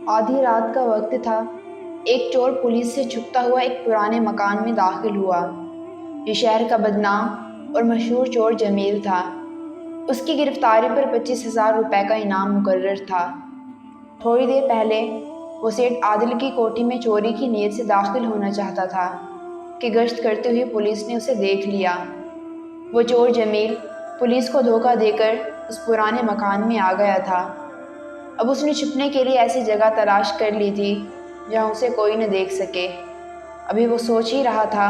آدھی رات کا وقت تھا۔ ایک چور پولیس سے چھپتا ہوا ایک پرانے مکان میں داخل ہوا۔ یہ شہر کا بدنام اور مشہور چور جمیل تھا۔ اس کی گرفتاری پر 25,000 روپے کا انعام مقرر تھا۔ تھوڑی دیر پہلے وہ سیٹھ عادل کی کوٹھی میں چوری کی نیت سے داخل ہونا چاہتا تھا کہ گشت کرتے ہوئے پولیس نے اسے دیکھ لیا۔ وہ چور جمیل پولیس کو دھوکہ دے کر اس پرانے مکان میں آ گیا تھا۔ اب اس نے چھپنے کے لیے ایسی جگہ تلاش کر لی تھی جہاں اسے کوئی نہ دیکھ سکے۔ ابھی وہ سوچ ہی رہا تھا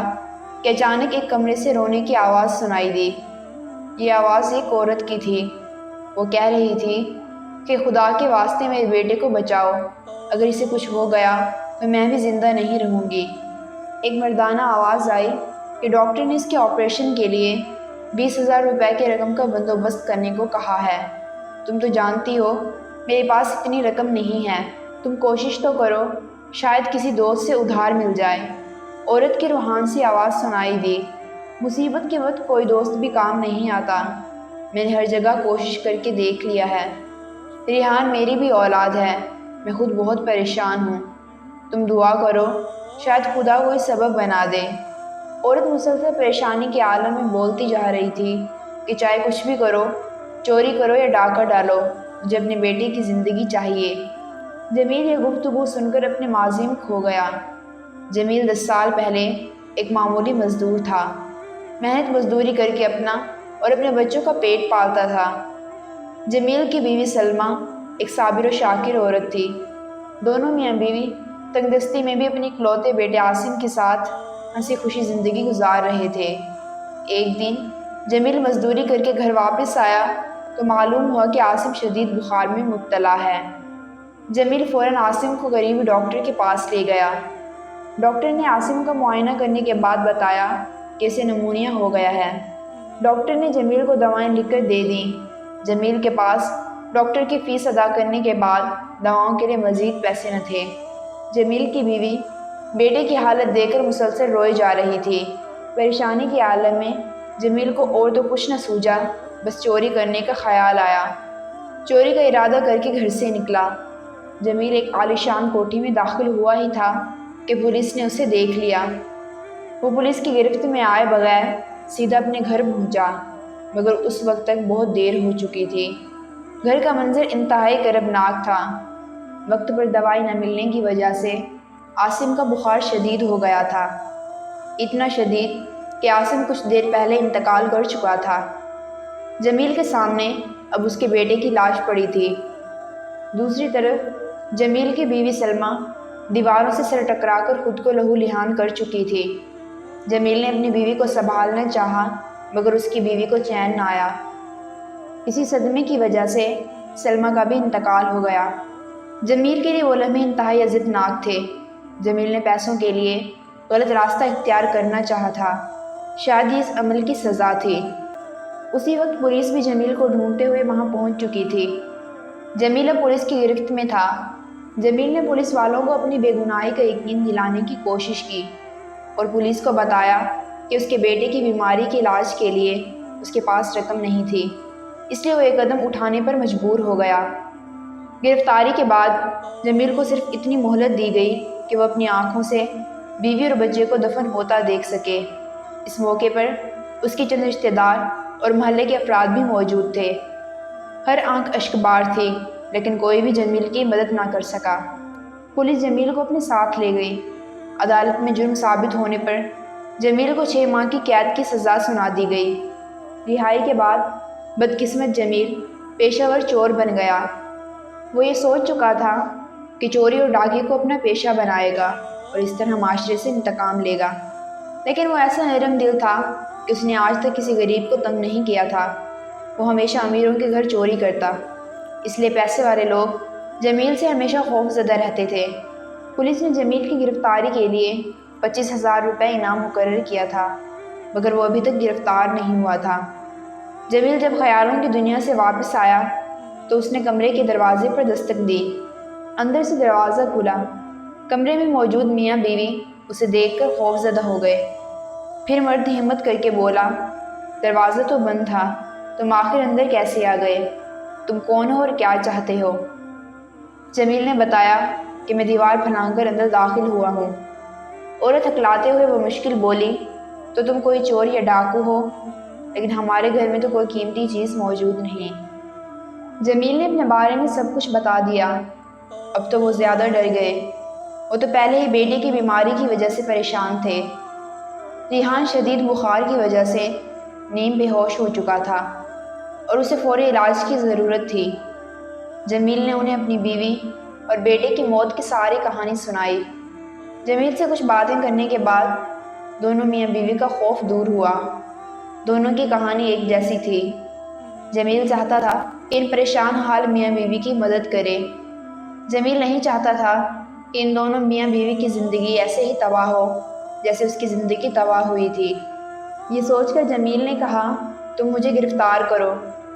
کہ اچانک ایک کمرے سے رونے کی آواز سنائی دی۔ یہ آواز ایک عورت کی تھی۔ وہ کہہ رہی تھی کہ خدا کے واسطے میرے بیٹے کو بچاؤ، اگر اسے کچھ ہو گیا تو میں بھی زندہ نہیں رہوں گی۔ ایک مردانہ آواز آئی کہ ڈاکٹر نے اس کے آپریشن کے لیے 20,000 روپے کی رقم کا بندوبست کرنے کو کہا ہے۔ تم تو جانتی ہو میرے پاس اتنی رقم نہیں ہے، تم کوشش تو کرو، شاید کسی دوست سے ادھار مل جائے۔ عورت کی روحان سی آواز سنائی دی، مصیبت کے وقت کوئی دوست بھی کام نہیں آتا، میں نے ہر جگہ کوشش کر کے دیکھ لیا ہے۔ ریحان میری بھی اولاد ہے، میں خود بہت پریشان ہوں، تم دعا کرو، شاید خدا کوئی سبب بنا دے۔ عورت مسلسل پریشانی کے عالم میں بولتی جا رہی تھی کہ چاہے کچھ بھی کرو، چوری کرو یا ڈاکہ ڈالو، مجھے اپنے بیٹے کی زندگی چاہیے۔ جمیل یہ گفتگو سن کر اپنے ماضی میں کھو گیا۔ جمیل 10 سال پہلے ایک معمولی مزدور تھا، محنت مزدوری کر کے اپنا اور اپنے بچوں کا پیٹ پالتا تھا۔ جمیل کی بیوی سلمہ ایک صابر و شاکر عورت تھی۔ دونوں میاں بیوی تنگ دستی میں بھی اپنے اکلوتے بیٹے عاصم کے ساتھ ہنسی خوشی زندگی گزار رہے تھے۔ ایک دن جمیل مزدوری کر کے گھر واپس آیا تو معلوم ہوا کہ عاصم شدید بخار میں مبتلا ہے۔ جمیل فوراً عاصم کو قریبی ڈاکٹر کے پاس لے گیا۔ ڈاکٹر نے عاصم کا معائنہ کرنے کے بعد بتایا کہ اسے نمونیا ہو گیا ہے۔ ڈاکٹر نے جمیل کو دوائیں لکھ کر دے دیں۔ جمیل کے پاس ڈاکٹر کی فیس ادا کرنے کے بعد دواؤں کے لیے مزید پیسے نہ تھے۔ جمیل کی بیوی بیٹے کی حالت دیکھ کر مسلسل روئی جا رہی تھی۔ پریشانی کے عالم میں جمیل کو اور تو کچھ نہ سوجا، بس چوری کرنے کا خیال آیا۔ چوری کا ارادہ کر کے گھر سے نکلا۔ جمیل ایک عالیشان کوٹھی میں داخل ہوا ہی تھا کہ پولیس نے اسے دیکھ لیا۔ وہ پولیس کی گرفت میں آئے بغیر سیدھا اپنے گھر پہنچا، مگر اس وقت تک بہت دیر ہو چکی تھی۔ گھر کا منظر انتہائی کربناک تھا۔ وقت پر دوائی نہ ملنے کی وجہ سے عاصم کا بخار شدید ہو گیا تھا، اتنا شدید کہ عاصم کچھ دیر پہلے انتقال کر چکا تھا۔ جمیل کے سامنے اب اس کے بیٹے کی لاش پڑی تھی۔ دوسری طرف جمیل کی بیوی سلمہ دیواروں سے سر ٹکرا کر خود کو لہو لہان کر چکی تھی۔ جمیل نے اپنی بیوی کو سنبھالنا چاہا، مگر اس کی بیوی کو چین نہ آیا۔ اسی صدمے کی وجہ سے سلمہ کا بھی انتقال ہو گیا۔ جمیل کے لیے وہ لمحے انتہائی اذیتناک تھے۔ جمیل نے پیسوں کے لیے غلط راستہ اختیار کرنا چاہا تھا، شاید یہ اس عمل کی سزا تھی۔ اسی وقت پولیس بھی جمیل کو ڈھونڈتے ہوئے وہاں پہنچ چکی تھی۔ جمیل اب پولیس کی گرفت میں تھا۔ جمیل نے پولیس والوں کو اپنی بے گناہی کا یقین دلانے کی کوشش کی اور پولیس کو بتایا کہ اس کے بیٹے کی بیماری کے علاج کے لیے اس کے پاس رقم نہیں تھی، اس لیے وہ ایک قدم اٹھانے پر مجبور ہو گیا۔ گرفتاری کے بعد جمیل کو صرف اتنی مہلت دی گئی کہ وہ اپنی آنکھوں سے بیوی اور بچے کو دفن ہوتا دیکھ سکے۔ اس موقع پر اس کی چند رشتہ دار اور محلے کے افراد بھی موجود تھے۔ ہر آنکھ اشک بار تھی، لیکن کوئی بھی جمیل کی مدد نہ کر سکا۔ پولیس جمیل کو اپنے ساتھ لے گئی۔ عدالت میں جرم ثابت ہونے پر جمیل کو 6 ماہ کی قید کی سزا سنا دی گئی۔ رہائی کے بعد بدقسمت جمیل پیشہ ور چور بن گیا۔ وہ یہ سوچ چکا تھا کہ چوری اور ڈاکے کو اپنا پیشہ بنائے گا اور اس طرح معاشرے سے انتقام لے گا، لیکن وہ ایسا نرم دل تھا کہ اس نے آج تک کسی غریب کو تنگ نہیں کیا تھا۔ وہ ہمیشہ امیروں کے گھر چوری کرتا، اس لیے پیسے والے لوگ جمیل سے ہمیشہ خوف زدہ رہتے تھے۔ پولیس نے جمیل کی گرفتاری کے لیے 25,000 روپے انعام مقرر کیا تھا، مگر وہ ابھی تک گرفتار نہیں ہوا تھا۔ جمیل جب خیالوں کی دنیا سے واپس آیا تو اس نے کمرے کے دروازے پر دستک دی۔ اندر سے دروازہ کھلا۔ کمرے میں موجود میاں بیوی اسے دیکھ کر خوف زدہ ہو گئے۔ پھر مرد ہمت کر کے بولا، دروازہ تو بند تھا، تم آخر اندر کیسے آ گئے؟ تم کون ہو اور کیا چاہتے ہو؟ جمیل نے بتایا کہ میں دیوار پھلانگ کر اندر داخل ہوا ہوں۔ عورت ہکلاتے ہوئے وہ مشکل بولی، تو تم کوئی چور یا ڈاکو ہو، لیکن ہمارے گھر میں تو کوئی قیمتی چیز موجود نہیں۔ جمیل نے اپنے بارے میں سب کچھ بتا دیا۔ اب تو وہ زیادہ ڈر گئے۔ وہ تو پہلے ہی بیٹے کی بیماری کی وجہ سے پریشان تھے۔ ریحان شدید بخار کی وجہ سے نیم بے ہوش ہو چکا تھا اور اسے فوری علاج کی ضرورت تھی۔ جمیل نے انہیں اپنی بیوی اور بیٹے کی موت کی ساری کہانی سنائی۔ جمیل سے کچھ باتیں کرنے کے بعد دونوں میاں بیوی کا خوف دور ہوا۔ دونوں کی کہانی ایک جیسی تھی۔ جمیل چاہتا تھا کہ ان پریشان حال میاں بیوی کی مدد کرے۔ جمیل نہیں چاہتا تھا کہ ان دونوں میاں بیوی کی زندگی ایسے ہی تباہ ہو جیسے اس کی زندگی تباہ ہوئی تھی۔ یہ سوچ کر جمیل نے کہا، تم مجھے گرفتار کرو،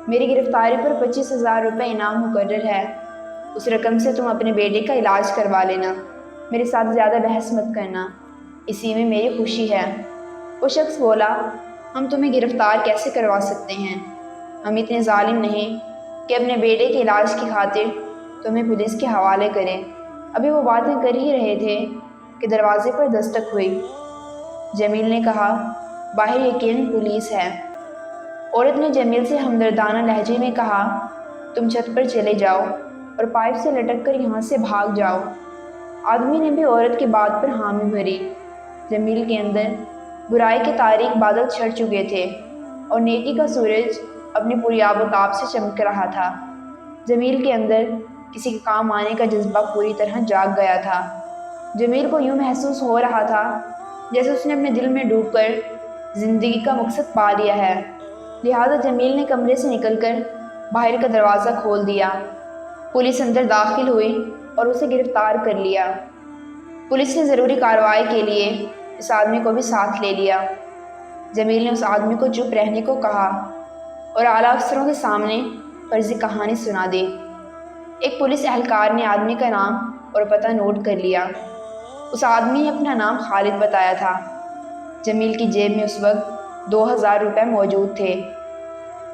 میری گرفتاری پر 25,000 روپے انعام مقرر ہے۔ اس رقم سے تم اپنے بیٹے کا علاج کروا لینا، میرے ساتھ زیادہ بحث مت کرنا، اسی میں میری خوشی ہے۔ وہ شخص بولا، ہم تمہیں گرفتار کیسے کروا سکتے ہیں؟ ہم اتنے ظالم نہیں کہ اپنے بیٹے کے علاج کی خاطر تمہیں پولیس کے حوالے کریں۔ ابھی وہ باتیں کر ہی رہے تھے کہ دروازے پر دستک ہوئی۔ جمیل نے کہا، باہر یقیناً پولیس ہے۔ عورت نے جمیل سے ہمدردانہ لہجے میں کہا، تم چھت پر چلے جاؤ اور پائپ سے لٹک کر یہاں سے بھاگ جاؤ۔ آدمی نے بھی عورت کی بات پر حامی بھری۔ جمیل کے اندر برائی کے تاریک بادل چھڑ چکے تھے اور نیکی کا سورج اپنی پوری آب و تاب سے چمک رہا تھا۔ جمیل کے اندر کسی کے کام آنے کا جذبہ پوری طرح جاگ گیا تھا۔ جمیل کو یوں محسوس ہو رہا تھا جیسے اس نے اپنے دل میں ڈوب کر زندگی کا مقصد پا لیا ہے۔ لہٰذا جمیل نے کمرے سے نکل کر باہر کا دروازہ کھول دیا۔ پولیس اندر داخل ہوئی اور اسے گرفتار کر لیا۔ پولیس نے ضروری کارروائی کے لیے اس آدمی کو بھی ساتھ لے لیا۔ جمیل نے اس آدمی کو چپ رہنے کو کہا اور اعلیٰ افسروں کے سامنے فرضی کہانی سنا دی۔ ایک پولیس اہلکار نے آدمی کا نام اور پتہ نوٹ کر لیا۔ اس آدمی نے اپنا نام خالد بتایا تھا۔ جمیل کی جیب میں اس وقت 2,000 روپے موجود تھے۔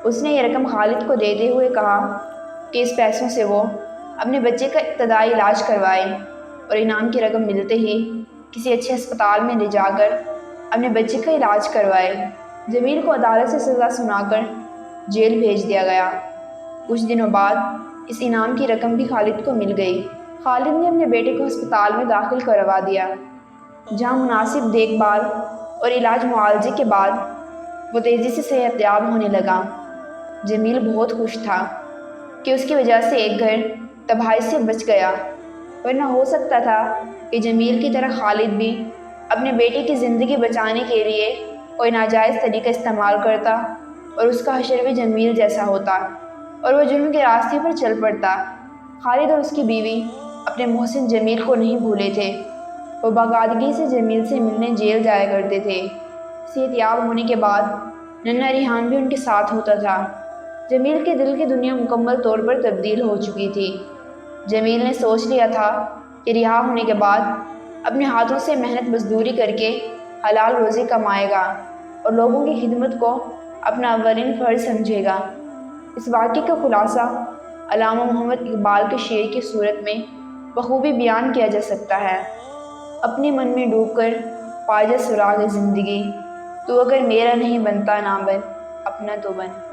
اس نے یہ رقم خالد کو دیتے ہوئے کہا کہ اس پیسوں سے وہ اپنے بچے کا ابتدائی علاج کروائے اور انعام کی رقم ملتے ہی کسی اچھے ہسپتال میں لے جا کر اپنے بچے کا علاج کروائے۔ جمیل کو عدالت سے سزا سنا کر جیل بھیج دیا گیا۔ کچھ دنوں بعد اس انعام کی رقم بھی خالد کو مل گئی۔ خالد نے اپنے بیٹے کو ہسپتال میں داخل کروا دیا، جہاں مناسب دیکھ بھال اور علاج معالجے کے بعد وہ تیزی سے صحت یاب ہونے لگا۔ جمیل بہت خوش تھا کہ اس کی وجہ سے ایک گھر تباہی سے بچ گیا، ورنہ ہو سکتا تھا کہ جمیل کی طرح خالد بھی اپنے بیٹے کی زندگی بچانے کے لیے کوئی ناجائز طریقہ استعمال کرتا اور اس کا حشر بھی جمیل جیسا ہوتا اور وہ جرم کے راستے پر چل پڑتا۔ خالد اور اس کی بیوی اپنے محسن جمیل کو نہیں بھولے تھے۔ وہ باقاعدگی سے جمیل سے ملنے جیل جایا کرتے تھے۔ صحت یاب ہونے کے بعد ننھا ریحان بھی ان کے ساتھ ہوتا تھا۔ جمیل کے دل کی دنیا مکمل طور پر تبدیل ہو چکی تھی۔ جمیل نے سوچ لیا تھا کہ رہا ہونے کے بعد اپنے ہاتھوں سے محنت مزدوری کر کے حلال روزی کمائے گا اور لوگوں کی خدمت کو اپنا اولین فرض سمجھے گا۔ اس واقعے کا خلاصہ علامہ محمد اقبال کے شعر کی صورت میں بخوبی بیان کیا جا سکتا ہے۔ اپنے من میں ڈوب کر پا جا سراغ زندگی، تو اگر میرا نہیں بنتا نہ بن، اپنا تو بن۔